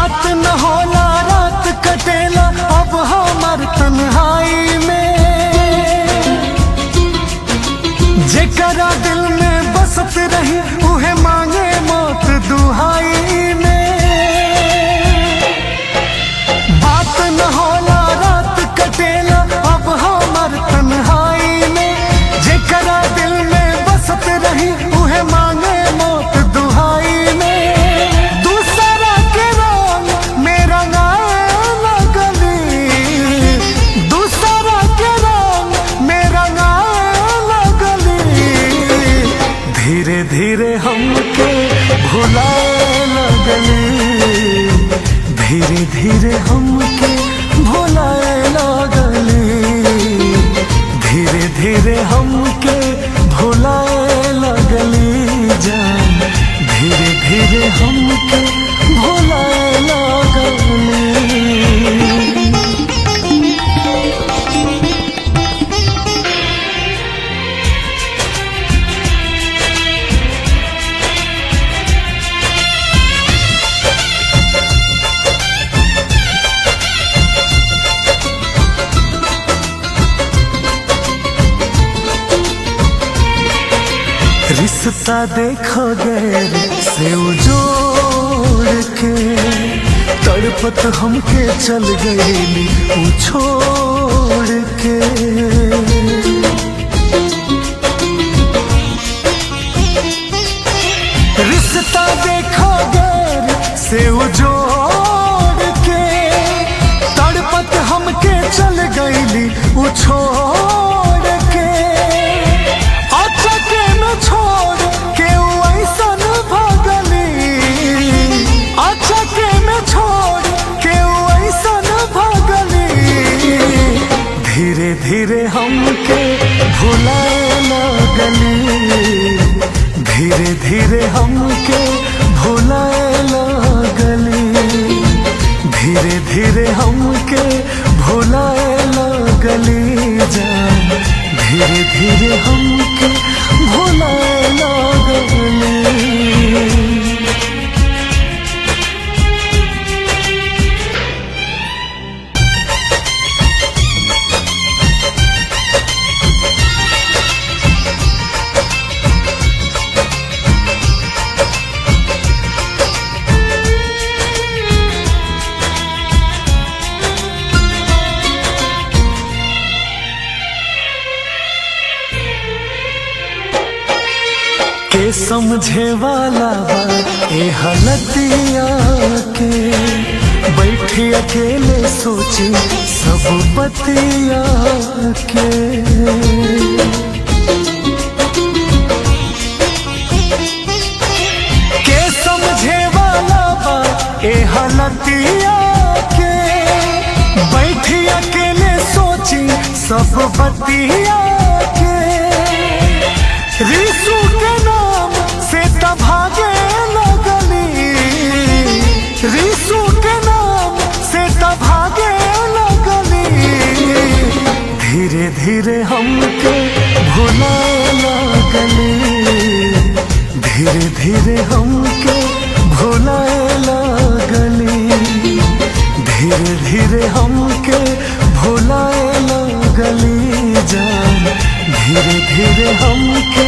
बात न होला रात कटेला अब हमार तन्हाई में, जेकरा दिल में बसत रही उहे मांगे मौत दुहाई में। बात न होला रात कटेला अब हमार तन्हाई में, जेकरा दिल में बसत रही उहे मांगे मौत दुहाई में। दूसरा के रंग में रंगाए लगली, दूसरा के रंग में रंगाए लगली। धीरे धीरे हमके भुलाए लगली, धीरे धीरे हमके भुलाए लगली, धीरे धीरे हमके भुलाए लगली जान, धीरे धीरे हमके भुलाए लगली। रिश्ता देखो गैर से उजोड़ के, तड़पत हमके चल गई ऊ छोड़ के। रिश्ता देखो गैर से उजोड़ के, तड़पत हमके चल गई ऊ छोड़ के। अचके में छोड़ के ऐसन भगली, अचके में छोड़ के ऐसन भगली। धीरे धीरे हमके भुलाए लगली, धीरे धीरे हमके भुलाए लगली, धीरे धीरे हमके भुलाए लगली जान, धीरे धीरे हमके भुलाए लगली। के समझे वाला बा ए हलतिया के, बैठी अकेले सोची सब बतिया के। के समझे वाला बा ए हलतिया के, बैठी अकेले सोची सब बतिया के। रिसू के नाम से तभागे लगली, रिसू के नाम से तभागे लगली। धीरे धीरे हमके भुलाए लगली, धीरे धीरे हमके भुलाए लगली, धीरे धीरे हमके भुलाए लगली जान, धीरे धीरे हमके